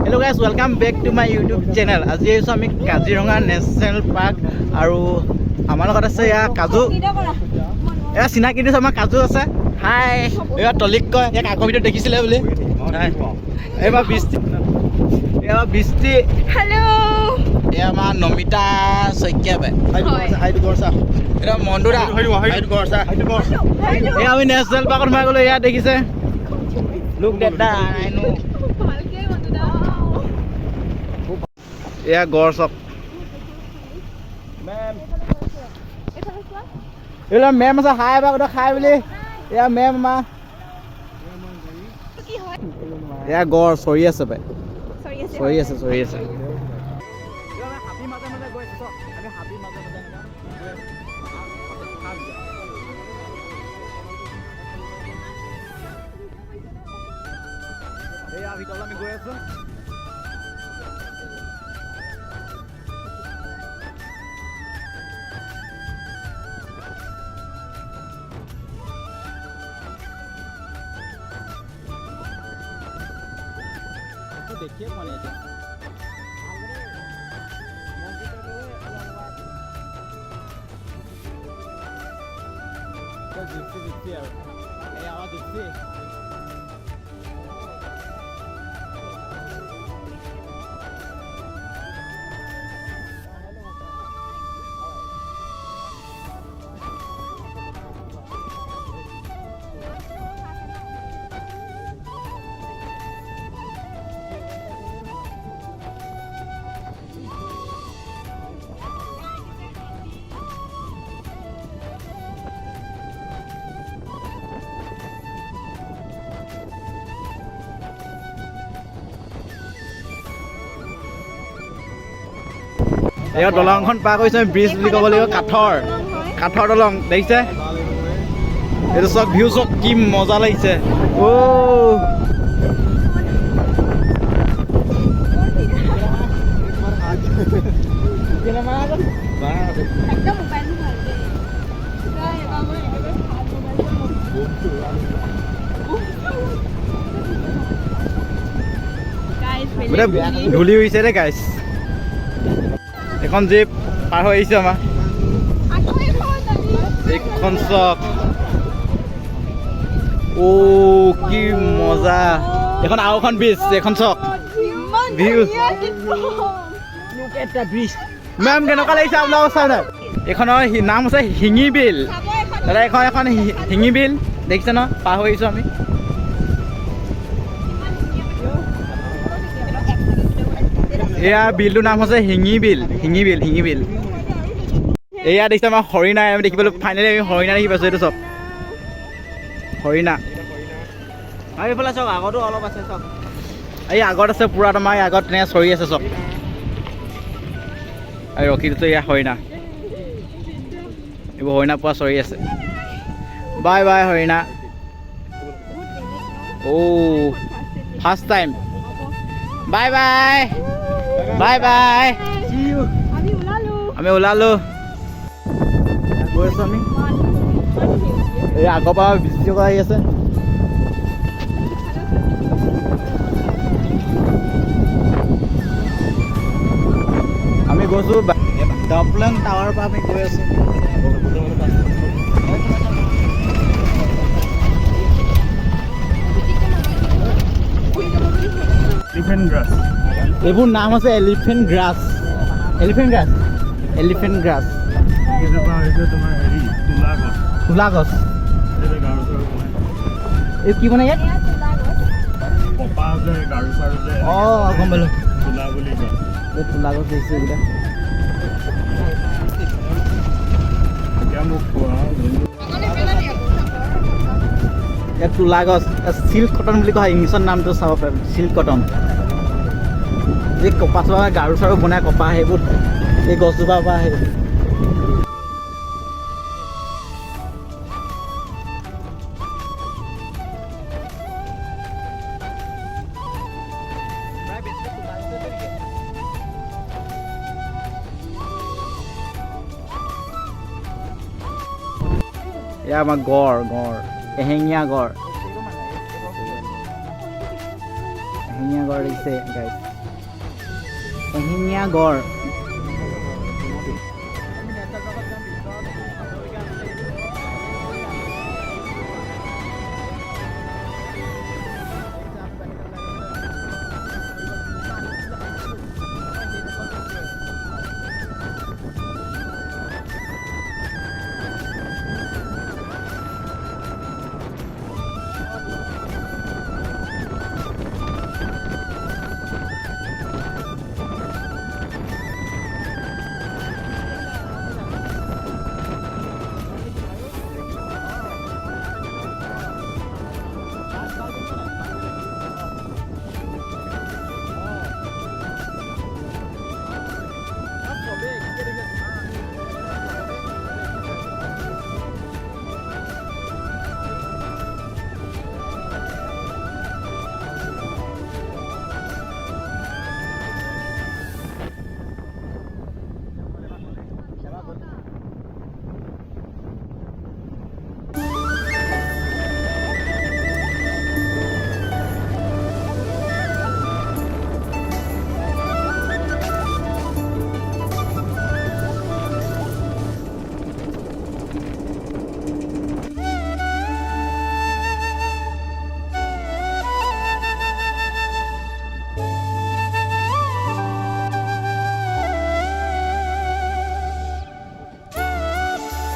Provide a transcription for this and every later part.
Hello guys, welcome back to my YouTube channel. আজি আহিছোঁ আমি কাজিৰঙা নেশ্যনেল পাৰ্ক আৰু আমাৰ লগত আছে এয়া কাজু। এয়া চিনাকি দিছে আমাৰ কাজু আছে। হাই এয়া তলিক কয় ইয়াক আগৰ ভিডিঅ'ত দেখিছিলে বুলি। এইবাৰ বৃষ্টি হেল্ল' এয়া আমাৰ নমিতা শইকীয়া বাই এটা মন্দুৰা এয়া আমি নেশ্যনেল পাৰ্কত সোমাই গ'লো। এয়া দেখিছে লোক দেদা আইনো এয়া গড় চক এইবিলাক মেম আছে। হাই এবাৰ কথা খাই বুলি এয়া মেম আমাৰ এয়া গড় চৰি আছে পাই চৰি আছে এয়া ভিতৰলৈ আমি গৈ আছো। দেখিয়ে পোৱা নাই এতিয়া জিপচি আৰু এই আমাৰ জিপচি এয়া দলংখন পাৰ কৰিছে ব্ৰিজ বুলি ক'ব লাগিব। কাঠৰ দলং দেখিছে। এইটো চক ভিউ চক কি মজা লাগিছে। ধূলি হৈছে দেই গাইছ। এখন জীপ পাৰ হৈ আহিছে আমাৰ এইখন চক। কি মজা। এখন আৰু এখন ব্ৰিজ এখন চক ভিউ মেম কেনেকুৱা লাগিছে আপোনালোকৰ চাই নাই। এইখনৰ নাম আছে শিঙি বিল। দাদা এখন শিঙি বিল দেখিছে ন পাৰ হৈ আহিছোঁ আমি। এয়া বিলটোৰ নাম হৈছে শিঙি বিল। এয়া দেখিছে আমাৰ হৰিণা আমি দেখিবলৈ ফাইনেলি আমি হৰিণা দেখি পাইছোঁ। এইটো চক হৰিণা আৰু এইফালে চক আগতো অলপ আছে চক। এই আগত আছে পূৰা তোমাৰ এই আগত তেনেকৈ চৰি আছে চক আৰু ৰখি দিছোঁ। এয়া হৰিণা এইবোৰ হৰিণা পুৰা চৰি আছে। বাই বাই হৰিণা। ফাৰ্ষ্ট টাইম বাই বাই আমি ওলালো গৈ আছো আমি। এই আগৰ পৰা ভিডিঅ' কৰা আহি আছে। আমি গৈছো ডাবলিং টাৱাৰৰ পৰা আমি গৈ আছো। এইবোৰ নাম আছে এলিফেণ্ট গ্ৰাছ। তুলা গছ এই কি মানে ইয়াত গম পালো তুলা গছ দেখিছো এইকেইটা। ইয়াত তুলা গছ চিল্ক কটন বুলি কোৱা হয়। ইংলিছত নামটো চাব পাৰিম চিল্ক কটন। এই কপাহ চপা গাৰু চাৰু বনাই কপাহ সেইবোৰ এই গছজোপাৰ পৰা আহে। এয়া আমাৰ গড় এহেঙীয়া গড় দেখিছে গাইছ। এশিঙীয়া গড়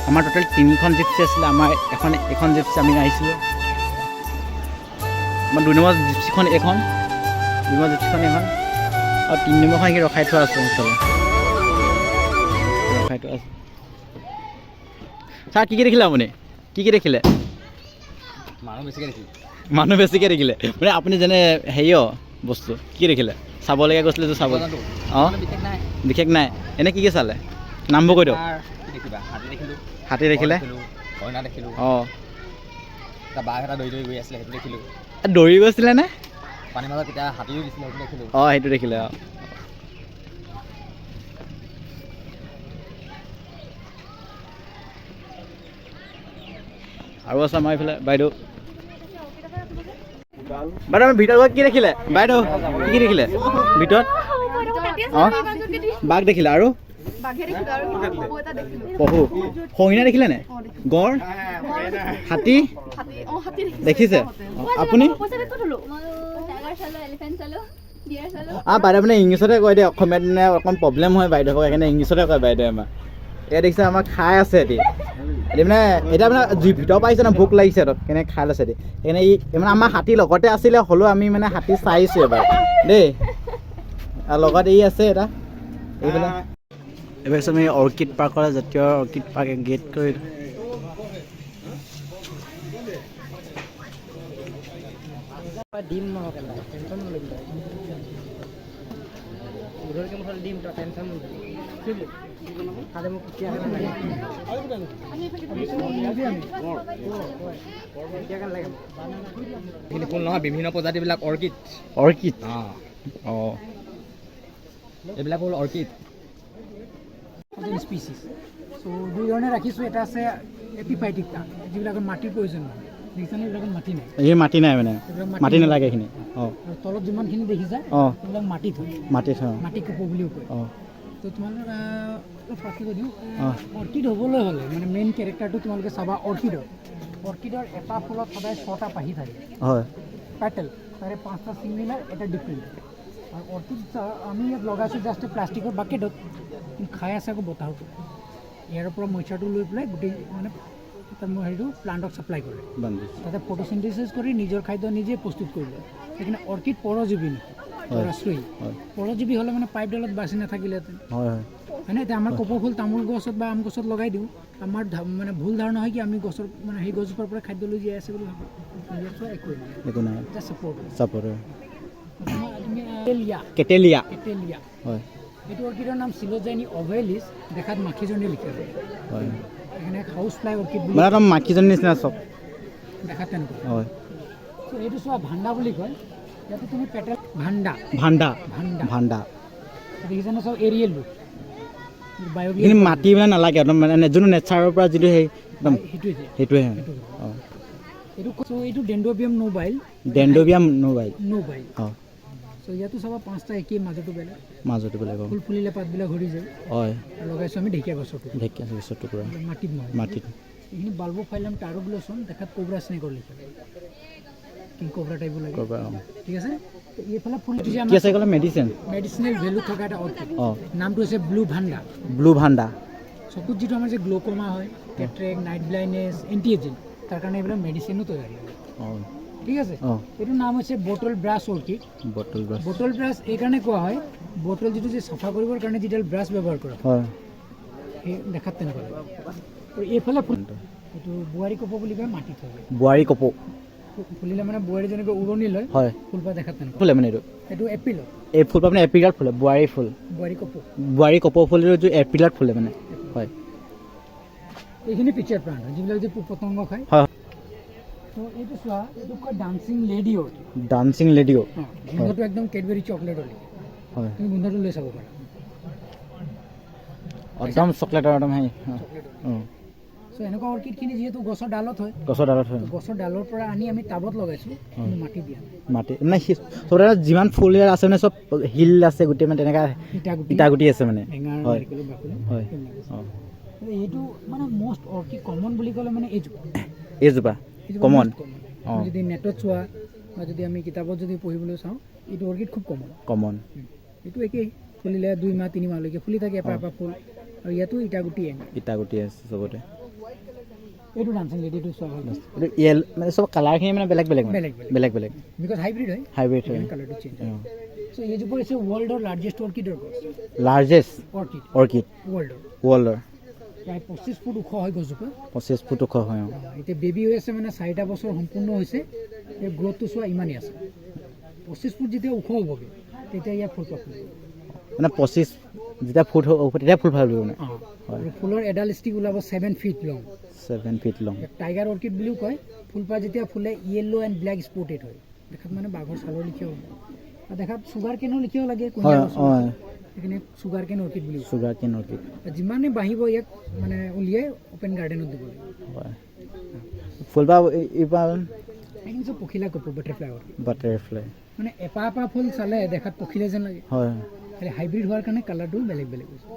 আমাৰ টোটেল 3খন জিপচি আছিলে আমাৰ এখন জিপচি আমি আহিছিলোঁ আমাৰ 2 নম্বৰ জিপচিখন এখন 2 নম্বৰ জিপচিখন এখন আৰু 3 নম্বৰখন কি ৰখাই থোৱা আছে ওচৰলৈ ৰখাই থোৱা আছে ছাৰ কি দেখিলে আপুনি কি দেখিলে মানুহ বেছিকৈ দেখিলে মানে আপুনি যেনে হেৰিয় বস্তু কি দেখিলে চাবলগীয়া গৈছিলে যে চাব অঁ বিশেষ নাই এনে কি চালে নামবোৰ কৈ দিয়ক হাতী দেখিলে অঁ দৌৰি গৈছিলে নে অঁ সেইটো দেখিলে অঁ আৰু আছে আমাৰ এইফালে বাইদেউ আমি ভিতৰত গৈ কি দেখিলে বাইদেউ কি দেখিলে ভিতৰত অঁ বাঘ দেখিলে আৰু পহু হৰিণা দেখিলে নে গড় হাতী দেখিছে আপুনি বাইদেউ মানে ইংলিছতে কয় দেই অসমীয়াত মানে অকণ প্ৰব্লেম হয় বাইদেউ সেইকাৰণে ইংলিছতে কয় বাইদেউ আমাৰ এতিয়া দেখিছে আমাক খাই আছে এতিয়া মানে এতিয়া মানে ভিতৰ পাইছে ন ভোক লাগিছে কেনেকৈ খাই লৈছে সেইকাৰণে মানে আমাৰ হাতী লগতে আছিলে হ'লেও আমি মানে হাতী চাইছোঁ এবাৰ দেই আৰু লগত আছে এটা এইফালে এবাৰ আমি অৰ্কিড পাৰ্কৰ জাতীয় অৰ্কিড পাৰ্ক গেট কৰি বিভিন্ন প্ৰজাতিবিলাক অৰ্কিড অঁ এইবিলাক হ'ল অৰ্কিড স্পিচিছ চ' দুই ধৰণে ৰাখিছোঁ এটা আছে এপিফাইটিকা যিবিলাকৰ মাটিৰ প্ৰয়োজন নহয় দেখিছানে এইবিলাকত মাটি নাই এই মাটি নাই মানে মাটি নালাগে এইখিনি অঁ আৰু তলত যিমানখিনি দেখিছা অঁ সেইবিলাক মাটিত হয় মাটি কপৌ বুলিও কয় অঁ তো তোমালোক ফাৰ্ষ্টে কৈ দিওঁ অৰ্কিড হ'বলৈ হ'লে মানে মেইন কেৰেক্টাৰটো তোমালোকে চাবা অৰ্কিডৰ এটা ফুলত সদায় 6টা পাহি থাকে হয় পেটেল তাৰে 5টা ছিংগুলাৰ এটা ডিফাৰেণ্ট আৰু অৰ্কিড আমি ইয়াত লগাইছোঁ জাষ্ট প্লাষ্টিকৰ বাকেটত কিন্তু খাই আছে আকৌ বতাহত ইয়াৰ পৰা মইচাৰটো লৈ পেলাই গোটেই মানে হেৰিটো প্লাণ্টক ছাপ্লাই কৰে তাতে ফটোচিনথেচিছ কৰি নিজৰ খাদ্য নিজে প্ৰস্তুত কৰি লয় সেইকাৰণে অৰ্কিড পৰজীৱী আশ্ৰয়ী পৰজীৱী হ'লে মানে পাইপডালত বাচি নাথাকিলেহেঁতেন হয়নে এতিয়া আমাৰ কপৌ ফুল তামোল গছত বা আম গছত লগাই দিওঁ আমাৰ মানে ভুল ধাৰণা হয় কি আমি গছৰ মানে সেই গছজোপাৰ পৰা খাদ্য লৈ জীয়াই আছে বুলি ভাবোঁ একো নাই ছাপোৰ্ট কেটেলিয়া হয় এইটো অৰ্কিডৰ নাম চিলোজাইনি অভেলিছ দেখাত মাখিজনী লিখা যায় হয় সেইকাৰণে হাউচ ফ্লাই অৰ্কিড বুলি মানে একদম মাখিজনী নিচিনা চব দেখাত তেনেকুৱা হয় চ' এইটো চোৱা ভাণ্ডা বুলি কয় ইয়াতে তুমি পেটেল ভাণ্ডা দেখিছানে চব এৰিয়েল লুক কিন্তু মাটি মানে নালাগে একদম মানে যোনটো নেচাৰৰ পৰা যিটো সেই একদম সেইটোৱে হয় অঁ এইটো ডেণ্ড্ৰবিয়াম নোবাইল অঁ চ' চ' ইয়াতো চাবা 5টা একেই, মাজতো বেলেগ। মাজতো বেলেগ ফুল ফুলিলে পাতবিলাক সৰি যায়। হয় আৰু লগাইছোঁ আমি ঢেকীয়া গছৰটো, ঢেকীয়া গছৰ টুকুৰা মাটিত নহয়। মাটিত এইখিনি বাল্বোফাইলাম টাৰোগ্লছন, দেখাত কোবৰা স্নেকৰ লিখা, কিং কোবৰা টাইপৰ লাগে, ক'ৰবাৰ ঠিক আছে। তো এইফালে ফুল কি আছে ক'লে মেডিচিন মেডিচিনেল ভেলু থকা এটা অৰ্কিড, অঁ নামটো হৈছে ব্লু ভাণ্ডা। ব্লু ভাণ্ডা চকুত যিটো আমাৰ যে গ্ল'কমা হয়, কেটৰেক্ট, নাইট ব্লাইণ্ডনেছ, এণ্টি এজিং, তাৰ কাৰণে এইবিলাক মেডিচিনো তৈয়াৰী হয়, অঁ ঠিক আছে। অঁ এইটোৰ নাম হৈছে bottle brush orchid. Bottle brush bottle brush এইকাৰণে কোৱা হয়, বটল যিটো যে চাফা কৰিবৰ কাৰণে যিডাল ব্ৰাছ ব্যৱহাৰ কৰা হয়, হয় সেই দেখাত তেনেকুৱা লাগে। আৰু এইফালে ফুল, এইটো বোৱাৰী কপৌ বুলি কয়, মাটিত হয়। বোৱাৰী কপৌ ফুলিলে মানে বোৱাৰী যেনেকৈ উৰণি লয়, হয় ফুলপাহ দেখাত তেনেকুৱা। ফুলে মানে এইটো এইটো এপ্ৰিলত এই ফুলপাহ মানে এপ্ৰিলত ফুলে, বোৱাৰী ফুল, বোৱাৰী কপৌ, বোৱাৰী কপৌ ফুলটো এইটো এপ্ৰিলত ফুলে মানে। হয় এইখিনি পিকচাৰ প্লান্ট হয়, যিবিলাক যে পোক পতংগ খায়। হয় তো এইটো চোৱা, এইটো কয় ডান্সিং লেডি অৰ্কিড। ডান্সিং লেডিঅ' গোন্ধটো একদম কেডবেৰী চকলেটৰ লিখে, হয় তুমি গোন্ধটো লৈ চাব পাৰা, একদম চকলেটৰ একদম সেই চকলেটৰ। অঁ চ' এনেকুৱা অৰ্কিডখিনি যিহেতু গছৰ ডালত হয়, গছৰ ডালত হয় তো গছৰ ডালৰ পৰা আনি আমি টাবত লগাইছোঁ, কিন্তু মাটি দিয়া নাই। মাটি মানে চবতে যিমান ফুল ইয়াত আছে মানে চব শিল আছে গোটেই, মানে তেনেকুৱা ইটাগুটি আছে মানে। এঙাৰ, হয় নাৰিকলৰ বাকলি, হয় সেইবিলাক আছে। অঁ কিন্তু এইটো মানে মষ্ট অৰ্কিড কমন বুলি ক'লে মানে এইজোপা, এইজোপা কমন অঁ যদি নেটত চোৱা বা যদি আমি কিতাপত যদি পঢ়িবলৈ চাওঁ, এইটো অৰ্কিড খুব কমন। কমন এইটো একেই, ফুলিলে 2 মাহ 3 মাহলৈকে ফুলি থাকে, এপাহ এপাহ ফুল, আৰু ইয়াতো ইটাগুটি এঙাৰ। ইটাগুটি আছে চবতে। এইটো ডান্সিং লেডিটো চোৱা হ'ল, এইটো ইয়েল মানে চব কালাৰখিনি মানে বেলেগ বেলেগ মানে বেলেগ বেলেগ বেলেগ বেলেগ বিকজ হাইব্ৰিড হয়, হাইব্ৰিড হয় কালাৰটো চেঞ্জ হয়। চ' এইজোপা হৈছে ৱৰ্ল্ডৰ লাৰ্জেষ্ট অৰ্কিডৰ গছ, লাৰ্জেষ্ট অৰ্কিড অৰ্কিড ৱৰ্ল্ডৰ। ৱৰ্ল্ডৰ প্ৰায় 25 ফুট ওখ হয় গছজোপা। 25 ফুট ওখ হয় অঁ এতিয়া বেবী হৈ আছে, মানে 4টা বছৰ সম্পূৰ্ণ হৈছে, এই গ্ৰথটো চোৱা ইমানেই আছে। 25 ফুট যেতিয়া ওখ হ'বগৈ, তেতিয়া ইয়াত ফুল পাহ ফুলিব। মানে 25 যেতিয়া ফুট হ'ব তেতিয়া ফুল ভাল হ'ব মানে। আৰু ফুলৰ এডাল ষ্টিক ওলাব 7 feet long, 7 feet long. Tiger orchid বুলিও কয়। ফুলপাহ যেতিয়া ফুলে য়েল্ল' এণ্ড ব্লেক স্পটেড হয়, দেখাত মানে বাঘৰ ছালৰ লিখিয়াও হ'ব, আৰু দেখাত চুগাৰ কেনৰ লিখিয়াও লাগে, হয় হয় সেইখিনি চুগাৰ কেন অৰ্কিড বুলি কয়। চুগাৰ কেন অৰ্কিড যিমানে বাঢ়িব ইয়াক মানে উলিয়াই অ'পেন গাৰ্ডেনত দিব লাগে। হয় ফুলপাহ এইবাৰ এইখিনি চব পখিলা কপৌ, বাটাৰফ্লাই অৰ্কিড, বাটাৰফ্লাই মানে এপাহ এপাহ ফুল চালে দেখাত পখিলা যেন লাগে, হয় খালি হাইব্ৰিড হোৱাৰ কাৰণে কালাৰটো বেলেগ বেলেগ হৈছে।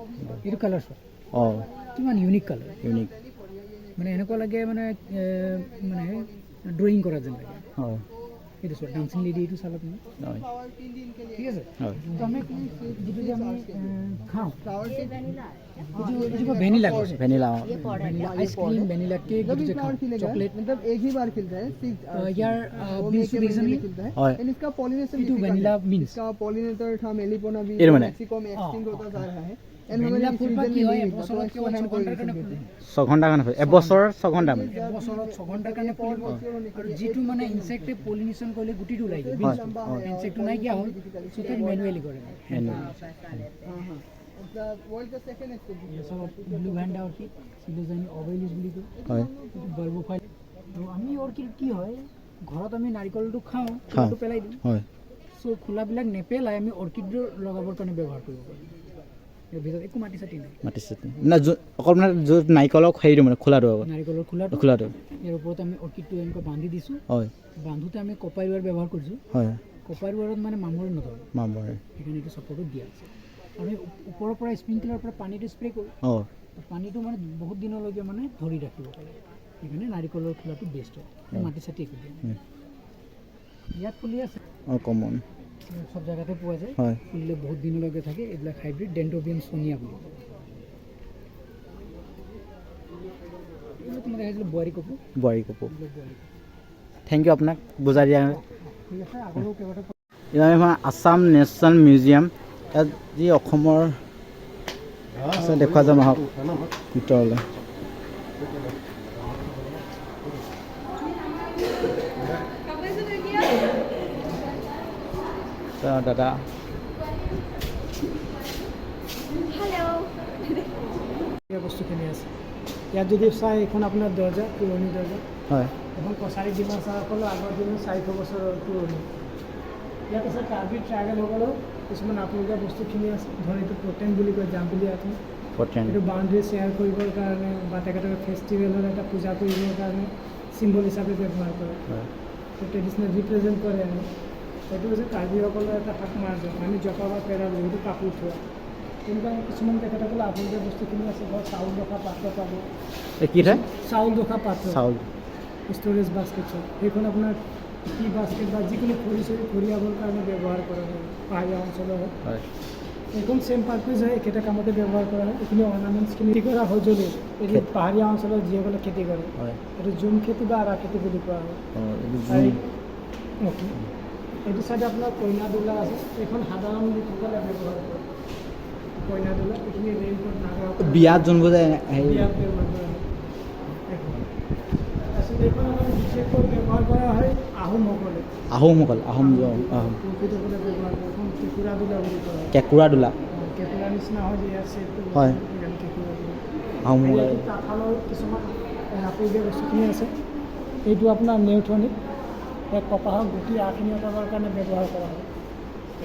এইটো কালাৰ চোৱা অঁ কিমান ইউনিক কালাৰ, ইউনিক মানে এনেকুৱা লাগে মানে মানে ড্ৰয়িং কৰা যেন লাগে। হয় এইটো চোৱা ডান্সিং লেডি, এইটো চালা তুমি, হয় ঠিক আছে। হয় তো আমি যিটো যে আমি খাওঁ, এইটো ভেনিলা গছ, vanilla vanilla ice cream, vanilla cake, যিটো যে খাওঁ, চকলেট, मतलब एक ही बार खिलता है ইয়াৰ বিনছটো দেখিছেনে? खिलता है হয় एंड इसका पॉलिनेशन এইটো ভেনিলা বিনছ। इसका पॉलिनेटर था मेलिपोना भी ये मैंने। मैक्सिको में एक्सटिंक्ट होता जा रहा है एंड ভেনিলা हमारे ফুলপাহ सीजन কি में হয়, नहीं मिलता এবছৰত तो কেৱল इसको हैंड 6 ঘণ্টাৰ কাৰণে पॉलिनेशन ফুলে, 6 ঘণ্টাৰ কাৰণে ফুলে, এবছৰ 6 ঘণ্টা মানে। এবছৰত 6 ঘণ্টাৰ কাৰণে ফুলিব। আৰু যিটো মানে ইনচেক্টে পলিনেশ্যন কৰিলে গুটিটো ওলাই যায়, হয় ইনচেক্টটো নাইকিয়া হ'ল, চুতে মেনুৱেলি কৰে। वर्ल्ड का सेकंड एक्सटिंक्ट এই চব ব্লু ভেণ্ডা অৰ্কিড, চিলোজানি অবেলিছ বুলি কয়, হয় এইটো বাল্বোফাইল। আৰু আমি অৰ্কিড কি হয়, ঘৰত আমি নাৰিকলটো খাওঁ, খাওঁ। খোলাটো পেলাই দিওঁ। হয় চ' খোলাবিলাক নেপেলাই আমি অৰ্কিডৰ লগাবৰ কাৰণে ব্যৱহাৰ কৰিব পাৰোঁ। ইয়াৰ ভিতৰত একো মাটি চাটি নাই, মাটি চাটি মানে অকল মানে য'ত নাৰিকলক হেৰিটো মানে খোলাটো আগত নাৰিকলৰ খোলাটো, খোলাটো ইয়াৰ ওপৰত আমি অৰ্কিডটো এনেকৈ বান্ধি দিছোঁ। হয় বান্ধোতে আমি কপাৰ ৱাৰ ব্যৱহাৰ কৰিছোঁ। হয় কপাৰ ৱাৰত মানে মামৰে নধৰে, মামৰ সেইকাৰণে এইটো ছাপৰ্টত দিয়া আছে। আমি ওপৰৰ পৰা স্প্ৰিংকলাৰৰ পৰা পানীটো স্প্ৰে কৰোঁ, অঁ পানীটো মানে বহুত দিনলৈকে মানে ধৰি ৰাখিব পাৰে, সেইকাৰণে নাৰিকলৰ খোলাটো বেষ্ট হয়। মাটি চাটি একো দিয়ে নাই। ইয়াত ফুলি আছে, অঁ কমন চব জেগাতে পোৱা যায়, হয় ফুলিলে বহুত দিনলৈকে থাকে। এইবিলাক হাইব্ৰিড ডেণ্ড্ৰবিয়াম সোনিয়া বুলি কয়। এইবিলাক তোমাৰ দেখাইছিলোঁ বোৱাৰী কপৌ, বোৱাৰী কপৌ। এইবিলাক বোৱাৰী কপৌ। থেংক ইউ আপোনাক বুজাই দিয়া। ঠিক আছে, আগলৈও কেইবাটাও ইয়াৰ এখন আছাম নেশ্যনেল মিউজিয়াম, ইয়াত যি অসমৰ আছে দেখুওৱা যাম আহক ভিতৰলৈ। দাদা বস্তুখিনি আছে ইয়াত। যদি চাই এইখন আপোনাৰ দৰ্জা, পুৰণি দৰ্জা, হয় এখন কছাৰী ডিমাচাসকলৰ আগৰ দিনৰ 400 বছৰৰ পুৰণি। ইয়াত আছে কাৰ্বি ট্ৰাইবেলসকলৰ কিছুমান আপুৰুগীয়া বস্তুখিনি আছে। ধৰ এইটো প্ৰটেন বুলি কয়, জাম্পিলি আঁঠু, পটেন এইটো বাউণ্ডেৰী শ্বেয়াৰ কৰিবৰ কাৰণে বা তেখেতৰ ফেষ্টিভেলৰ এটা পূজা কৰিবৰ কাৰণে চিম্বল হিচাপে ব্যৱহাৰ কৰে, হয় ট্ৰেডিশ্যনেল ৰিপ্ৰেজেণ্ট কৰে। আৰু সেইটো হৈছে কাৰ্বিসকলৰ এটা শাক মাৰ্জন আমি জপা বা পেৰা বুলি সেইটো কাপোৰ থোৱা তেনেকুৱা কিছুমান তেখেতসকলে আপোনালোকে বস্তুখিনি আছে ধৰক চাউল ৰখা পাত্ৰ পাব কি হয় চাউল ৰখা পাত্ৰ চাউল ষ্ট'ৰেজ বাস্কেটছত সেইখন আপোনাৰ টি বাস্কেট বা যিকোনো খৰি চৰি খৰিয়াবৰ কাৰণে ব্যৱহাৰ কৰা হয় পাহাৰীয়া অঞ্চলৰ হয় হয় এইখন ছেম পাৰ্পজ হয় একেটা কামতে ব্যৱহাৰ কৰা হয় এইখিনি অৰ্নামেণ্টছখিনি খেতি কৰা সঁজুলি এইটো পাহাৰীয়া অঞ্চলত যিসকলে খেতি কৰে হয় এইটো জুম খেতি বা আৰা খেতি বুলি কোৱা হয় অ'কে এইটো চাইডে আপোনাৰ কইনা দোলা আছে এইখন সাধাৰণ লোকসকলে ব্যৱহাৰ কৰে কইনা দোলা এইখিনি ৰেইনকোট নাগা বিয়াত যোনবোৰ যে হেৰি বিয়াত ব্যৱহাৰ কৰা হয় তাৰপিছত এইখন আমাৰ বিশেষকৈ ব্যৱহাৰ কৰা হয় আহোমসকলে আহোমসকল আহোম প্ৰকৃতসকলে ব্যৱহাৰ কৰে এখন কেঁকুৰা দোলা বুলি কোৱা হয় কেঁকুৰা দোলা কেঁকুৰা নিচিনা হয় যে ইয়াৰ চেপটো হয়। সেইকাৰণে কেঁকুৰা দোলা আহোমসকলে এইটো তাঁতশালৰ কিছুমান আপুৰুগীয়া বস্তুখিনি আছে এইটো আপোনাৰ নেউথনিক এক কপাহৰ গুটি আখিনি অঁতাবৰ কাৰণে ব্যৱহাৰ কৰা হয়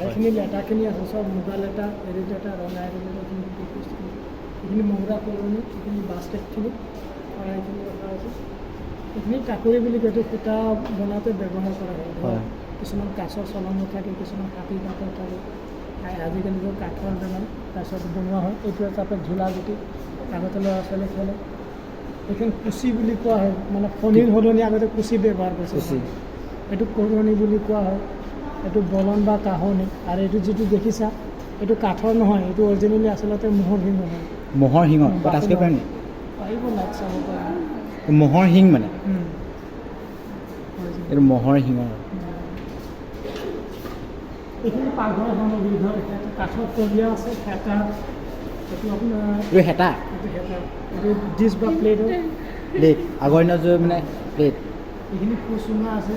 এইখিনি লেটাখিনি আছে চব মুগা লেটা এৰী লেটা ৰঙা এৰী লেটা এইখিনি বস্তুখিনি এইখিনি মহুৰা কলনি এইখিনি বাস্কেটখিনি এইখিনি ৰখা আছে এইখিনি কাকৰি বুলি কয় এইটো সূতা বনাওঁতে ব্যৱহাৰ কৰা হয় হয়। কিছুমান কাঠৰ চলঙো থাকে কিছুমান কাঠি কাঠৰ থাকে আজিকালিতো কাঠৰ বেমাৰ তাৰপিছত বনোৱা হয় এইটো এটা আপোনাৰ ঝোলা গুটি আগতে ল'ৰা ছোৱালী খেলে এইখন কুচি বুলি কোৱা হয় মানে ফণীৰ সলনি আগতে কুচি ব্যৱহাৰ কুচি। কৰিছিল এইটো কৰণী বুলি কোৱা হয় এইটো বলন বা কাহনি আৰু এইটো যিটো দেখিছা এইটো কাঠৰ নহয় এইটো অৰিজিনেলি আচলতে ম'হৰ শিং হয় ম'হৰ শিঙত টাচ কৰিব পাৰে নেকি পাৰিব লাইট চাব পৰা ম'হৰ শিং মানে এইটো ম'হৰ শিঙৰ এইখিনি পাকঘৰ সামগ্ৰী ধৰ কাঠৰ তলীয়া আছে হেতা এইটো আপোনাৰ এইটো হেতা এইটো হেতা এইটো ডিছ বা প্লেটৰ প্লেট আগৰ দিনৰ যে মানে প্লেট এইখিনি কোচুঙা আছে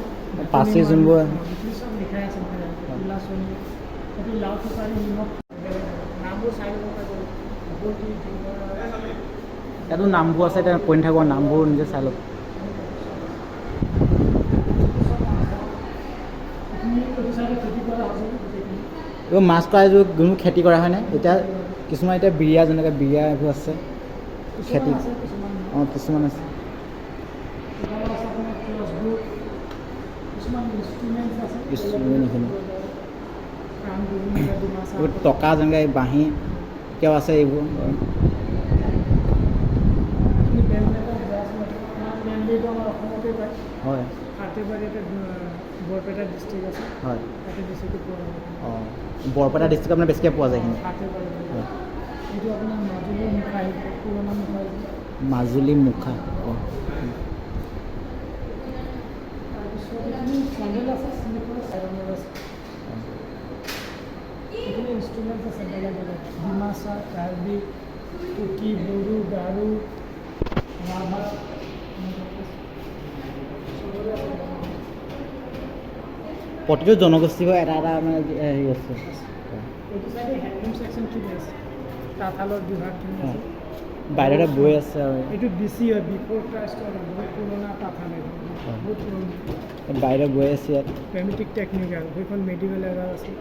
পাচি যোনবোৰ এইখিনি চব লিখাই আছে মানে গোলা চনি এইটো লাও চুপাৰি নিমখ নামবোৰ চাই ল'ব পাৰিব বটি ইয়াতো নামবোৰ আছে এতিয়া কৈ নাথাকোঁ নামবোৰ নিজে চাই লওক এইটো চাইডে খেতি কৰা আছে গোটেইখিনি এইবোৰ মাছ কৰা এইবোৰ কোনো খেতি কৰা হয়নে এতিয়া কিছুমান এতিয়া বিৰিয়া যেনেকৈ বিৰিয়া এইবোৰ আছে খেতি কিছুমান আছে কিছুমান নহয়। অঁ কিছুমান আছে এফালে আছে আপোনাৰ ক্ৰছবুক কিছুমান ইনষ্ট্ৰুমেণ্টছ আছে Instrument এইখিনি। কাম বিভিন্ন ডিমাচা এইবোৰ টকা যেনেকৈ বাঁহী এতিয়াও আছে এইবোৰ বেলমেটাল ব্ৰাছ মেইনলিটো আমাৰ অসমতে পায় হয় হাতেবাৰীতে বৰপেটা ডিষ্ট্ৰিক্ট আছে হয় তাতে বেছিকৈ পোৱা যায় অঁ বৰপেটা ডিষ্ট্ৰিক্টত মানে বেছিকৈ পোৱা যায় এইখিনি হাতেবাৰী হয় এইটো আপোনাৰ মাজুলী মুখা আহিব পুৰণা মুখা আহিব মাজুলী মুখা অঁ তাৰপিছত এইখিনি চেণ্ডেল আছে স্লিপাৰ আইৰনৰ আছে এইখিনি ইনষ্ট্ৰুমেণ্ট আছে বেলেগ বেলেগ ডিমাচা কাৰ্বি টুকি বড়ো গাৰো ৰাভা প্ৰতিটো জনগোষ্ঠীৰ এটা এটা মানে হেৰি আছে এইটো চাইডে হেণ্ডলুম ছেকশ্যনখিনি আছে তাঁতশালৰ বিভাগখিনি আছে বাহিৰতে বৈ আছে আৰু এইটো বেছি হয় বিফ'ৰ ক্ৰাইষ্টৰ বহুত পুৰণা তাঁতশাল বহুত পুৰণি বাহিৰত বৈ আছে ইয়াত প্ৰেমেটিক টেকনিক আৰু সেইখন মেডিকেল এৰাৰ আছে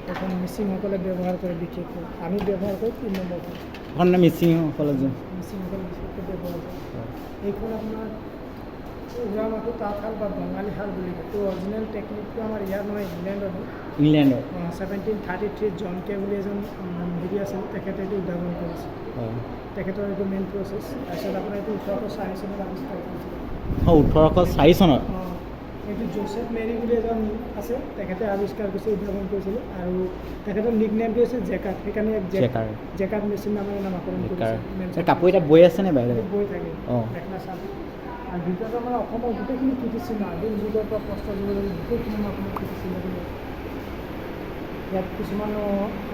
সেইখন মিচিংসকলে ব্যৱহাৰ কৰে বিশেষকৈ আমি ব্যৱহাৰ কৰোঁ 3 নম্বৰখন এখন মিচিংসকলে যে মিচিংসকলে বিশেষকৈ ব্যৱহাৰ কৰে এইখন আপোনাৰ উৰা মাথো তাঁতশাল বা বঙালী শাল বুলি কয় তো অৰিজিনেল টেকনিকটো আমাৰ ইয়াৰ নহয় ইংলেণ্ডৰ হয় ইংলেণ্ডৰ 1733 জন কে বুলি এজন হেৰি আছিল তেখেতে এইটো উদ্ভাৱন কৰিছিল হয় তেখেতৰ এইটো মেইন প্ৰচেছ তাৰপিছত আপোনাৰ এইটো 1804 চনত আৱিষ্কাৰ কৰিছিল অঁ 1804 চনত এইটো জোচেফ মেৰী বুলি এজন আছে তেখেতে আৱিষ্কাৰ কৰিছে উদ্ভাৱন কৰিছিলে আৰু তেখেতৰ নিক নেমটো হৈছে জেকাৰ্ড সেইকাৰণে জেকাৰ্ড। জেকাৰ্ড মেচিন নামেৰে নামাকৰণ কৰিছে কাপোৰ এতিয়া বৈ আছে নে বাহিৰত বৈ থাকে অঁ। মেখেলা চাদৰ আৰু ভিতৰত আমাৰ অসমৰ গোটেইখিনি কীৰ্তিচিহ্ন আদিম যুগৰ পৰা প্ৰস্তৰ যুগলৈ গোটেইখিনি আমাৰ অসমৰ কীৰ্তিচিহ্ন ইয়াত কিছুমান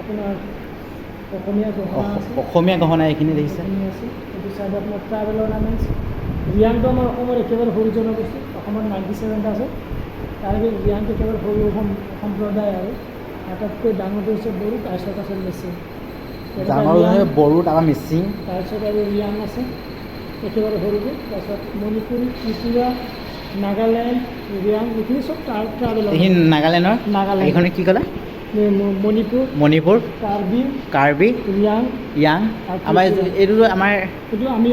আপোনাৰ অসমীয়া গহনা আছে অসমীয়া গহনা এইখিনি দেখিছে এইখিনি আছে এইটো চাইডে আপোনাৰ ট্ৰাইবেল অৰ্নামেণ্টছ ৰিয়াংটো আমাৰ অসমৰ একেবাৰে সৰু জনগোষ্ঠী অসমত 97টা আছে তাৰ ভিতৰত ৰিয়াংটো একেবাৰে সৰু সম্প্ৰদায় আৰু আটাইতকৈ ডাঙৰটো হৈছে বড়ো তাৰপিছত আছে মিচিং ডাঙৰ বড়ো তাৰপৰা মিচিং তাৰপিছত আৰু ৰিয়াং আছে একেবাৰে সৰুটো তাৰপিছত মণিপুৰী ত্ৰিপুৰা নাগালেণ্ড ৰিয়াং এইখিনি চব ট্ৰাইবেল এইখিনি নাগালেণ্ডৰ নাগালেণ্ড এইখনে কি ক'লে মণিপুৰ মণিপুৰ কাৰ্বি কাৰ্বি ৰিয়াং ইয়াং আমাৰ এইটো আমাৰ এইটো আমি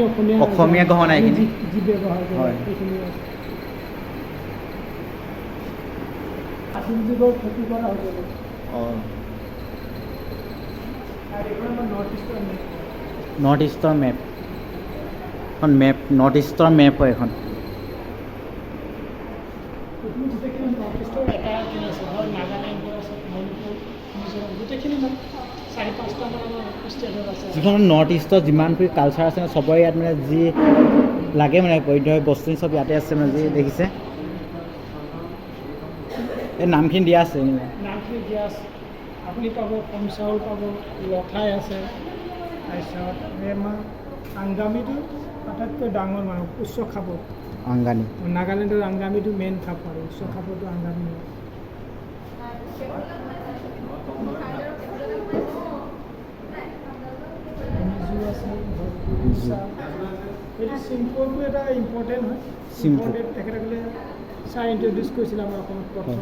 অসমীয়া গহনা আমি এইখিনি। যি ব্যৱহাৰ কৰোঁ হয়। সেইখিনি আছে আদিম যুগৰ খেতি কৰা হৈছিল অঁ আৰু এইখন আমাৰ নৰ্থ ইষ্টৰ মেপ নৰ্থ ইষ্টৰ মেপ এখন মেপ নৰ্থ ইষ্টৰ মেপ হয় এখন তুমি গোটেইখিনি নৰ্থ ইষ্টৰ এটা কি আছে ধৰ নাগালেণ্ডৰ আছে মণিপুৰ মিজোৰাম গোটেইখিনি মানে 4-5টা মান ষ্টেটত আছে যিখন নৰ্থ ইষ্টৰ যিমানবোৰ কালচাৰ আছে মানে চবৰে ইয়াত মানে যি লাগে মানে বৈধ বস্তু চব ইয়াতে আছে মানে যি দেখিছে এই নামখিনি দিয়া আছে নামখিনি দিয়া আছে আপুনি পাব কম চাউল পাব লঠাই আছে তাৰপিছত আমাৰ আংগামীটো আটাইতকৈ ডাঙৰ মানুহ উচ্চ খাব আংগানী নাগালেণ্ডৰ আংগামীটো মেইন খাপ আৰু উচ্চ খাপটো আংগামী হয় মিজো আছে এইটো চিম্পলটো এটা ইম্পৰ্টেণ্ট হয় Simple. তেখেতসকলে চাহ ইণ্ট্ৰডিউচ কৰিছিলে আমাৰ অসমত প্ৰথম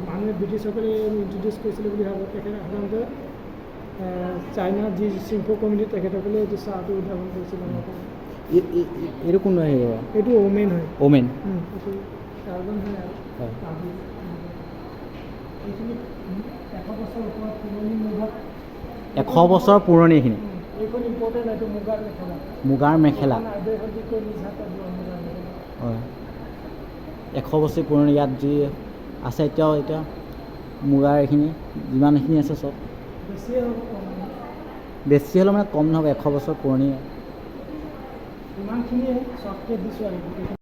মানুহে ব্ৰিটিছসকলে ইণ্ট্ৰডিউচ কৰিছিলে বুলি ভাবোঁ তেখেতে সাধাৰণতে চাইনাৰ যি চিম্পো কমিউনিটি তেখেতসকলে এইটো চাহটো উদ্ভাৱন কৰিছিলে আমাৰ অসমত এইটো কোন হেৰি এইটো ওমেন হয় ওমেন এইটো কাৰ্বন হয় আৰু হয় কাজু এইখিনি 100 বছৰ ওপৰত পুৰণি মুগাত 100 বছৰ পুৰণি এইখিনি এইখন ইম্পৰ্টেণ্ট এইটো মুগাৰ মেখেলা মুগাৰ মেখেলা আইদেউসকলে নিজ হাতত বোৱা মুগাৰ মেখেলা হয় 100 বছৰ পুৰণি ইয়াত যি আছে এতিয়া মুগাৰ এইখিনি যিমানখিনি আছে চব বেছিয়ে হ'ব কম হ'ব। বেছি হ'লেও মানে কম নহ'ব 100 বছৰ পুৰণি ইমানখিনিয়ে চৰ্টকৈ দিছোঁ আৰু গোটেইখিনি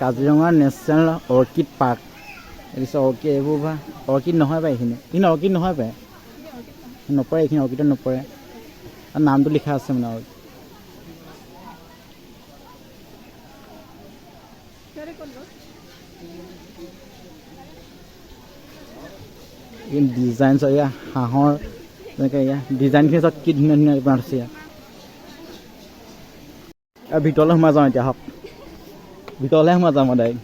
কাজিৰঙা নেশ্যনেল অৰ্কিড পাৰ্ক দেখিছে অৰ্কিড এইবোৰ বা অৰ্কিড নহয় পায় এইখিনি অৰ্কিড নহয় পায় নপৰে এইখিনি অৰ্কিডত নপৰে আৰু নামটো লিখা আছে মানে অৰ্কিড ডিজাইন চব এয়া হাঁহৰ তেনেকৈ এয়া ডিজাইনখিনি চব কি ধুনীয়া ধুনীয়া বনাই থৈছে ইয়াত আৰু ভিতৰলৈ সোমাই যাওঁ এতিয়া হওক ভিতৰলৈ সোমাই যাওঁ মই ডাইৰেক্ট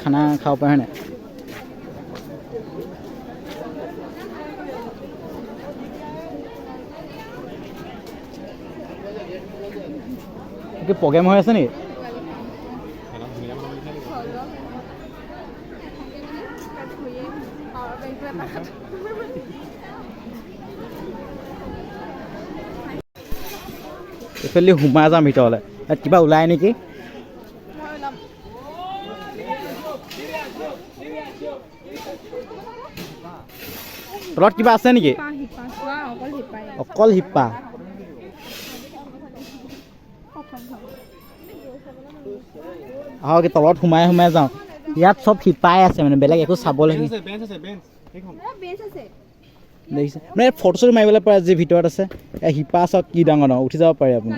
খানা খাব পাৰে নাই কি প্ৰগ্ৰেম হৈ আছে নেকি এইফালে সোমাই যাম ভিতৰলৈ ইয়াত কিবা ওলাই নেকি তলত কিবা আছে নেকি অকল হিপ্পা আহক তলত সোমাই সোমাই যাওঁ ইয়াত চব শিপাই আছে মানে বেলেগ একো চাবলৈ দেখিছে মানে ফটো চটো মাৰিবলৈ পাৰে যি ভিতৰত আছে শিপা চব কি ডাঙৰ ডাঙৰ উঠি যাব পাৰে আপুনি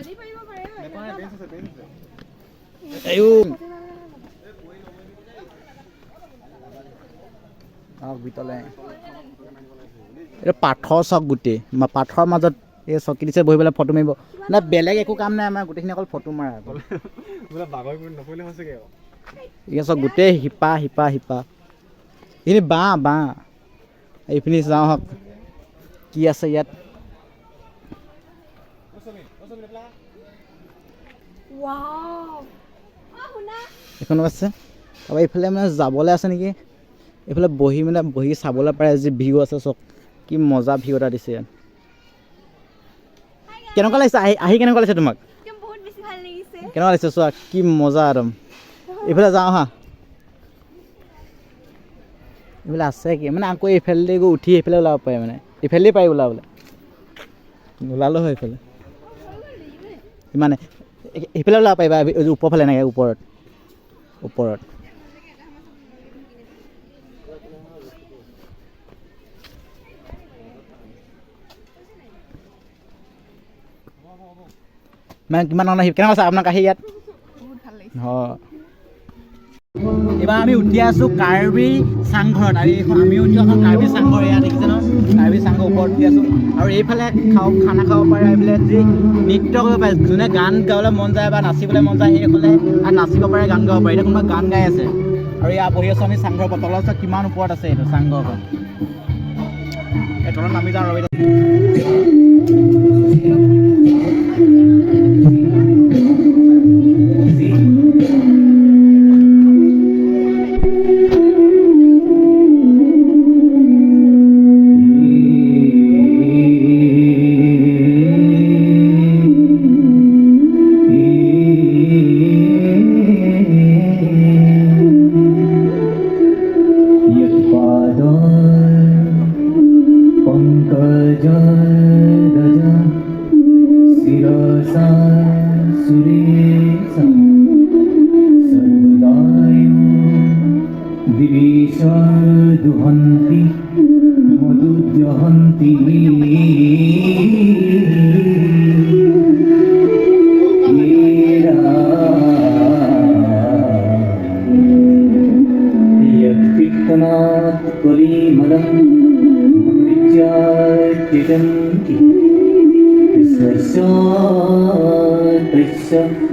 ভিতৰলৈ এইটো পাথৰ চক গোটেই পাথৰৰ মাজত এই চকী দিছে বহি পেলাই ফটো মাৰিব নাই বেলেগ একো কাম নাই আমাৰ গোটেইখিনি অকল ফটো মাৰা এই চব গোটেই শিপা শিপা শিপা এইখিনি বাঁহ এইখিনি যাওঁ হওক কি আছে ইয়াত এইখনো আছে তাৰপৰা এইফালে মানে যাবলৈ আছে নেকি এইফালে বহি চাবলৈ পাৰে যি ভিউ আছে চব কি মজা ভিউ এটা দিছে ইয়াত কেনেকুৱা লাগিছে আহি কেনেকুৱা লাগিছে তোমাক কেনেকুৱা লাগিছে চোৱা কি মজা একদম এইফালে যাওঁ হা এইফালে আছে কি মানে আকৌ এইফালে গৈ উঠি এইফালে ওলাব পাৰে মানে এইফালেই পাৰি ওলাবলৈ ওলালোঁ হয় এইফালে ইমানে এইফালে ওলাব পাৰিবা ওপৰ ফালে এনেকৈ ওপৰত মানে কিমান মানুহ কেনেকুৱা আছে আপোনাক আহি ইয়াত হয় এইবাৰ আমি উঠি আছোঁ কাৰ্বি চাংঘৰত আৰু এইখন আমিও উঠি আছোঁ কাৰ্বি চাংঘৰ ইয়াত দেখিছে ন কাৰ্বি চাংঘৰ ওপৰত উঠি আছোঁ আৰু এইফালে খানা খাব পাৰে এইফালে যি নৃত্য কৰিব পাৰে যোনে গান গাবলৈ মন যায় বা নাচিবলৈ মন যায় সেইফালে আৰু নাচিব পাৰে গান গাব পাৰে এতিয়া কোনোবা গান গাই আছে আৰু ইয়াত বহি আছোঁ আমি চাংঘৰৰ ওপৰত তলত কিমান ওপৰত আছে এইটো চাংঘৰখন এই তলত নামি যাওঁ ৰবি दुहन्ति मधुजहन्ति यत्कीर्तनात् कलिमलं मृत्यात्यजन्ति स्वस्य तस्य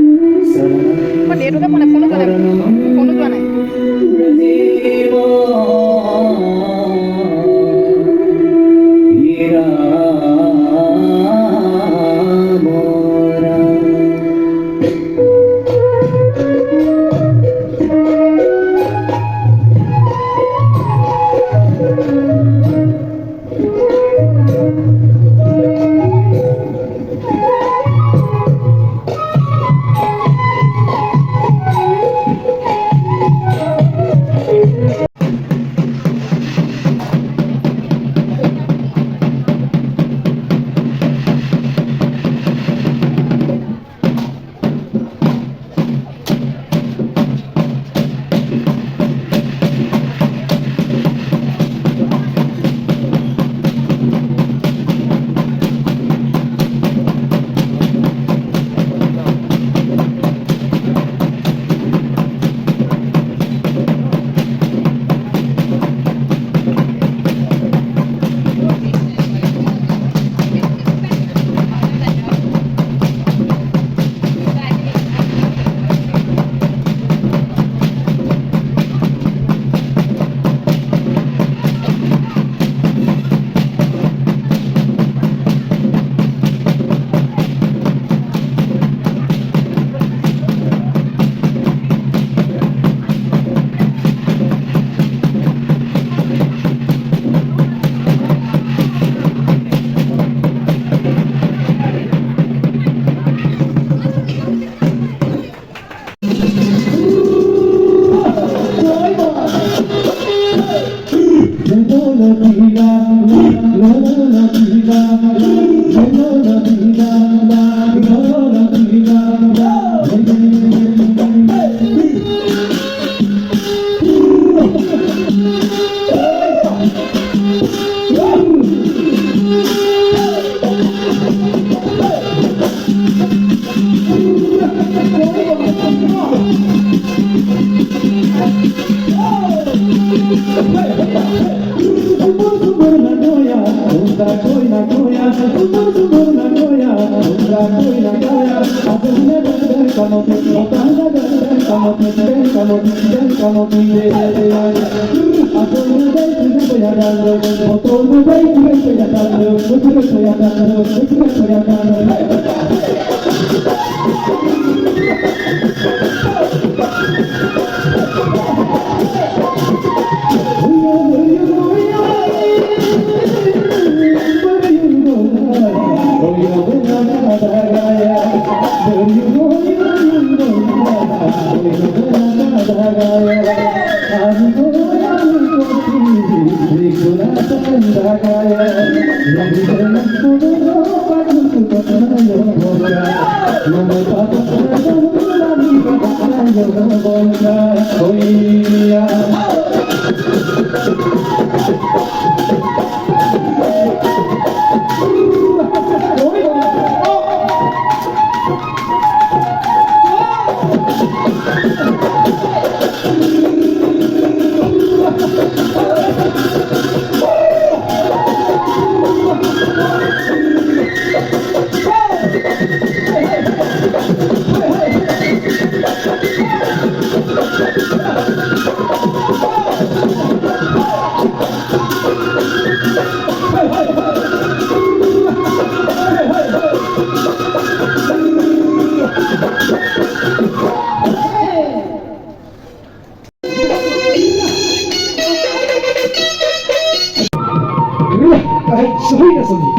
সহি নাচনী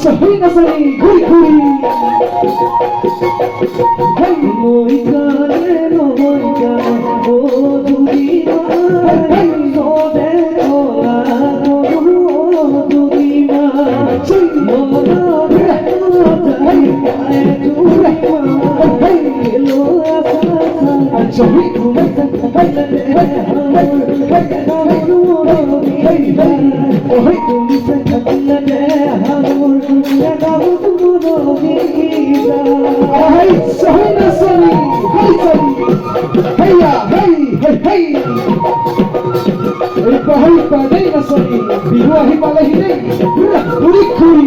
সহি নাচনী ঘুরি ঘুরি বিহু আহি পালেহি দেই ঘূৰি ঘূৰি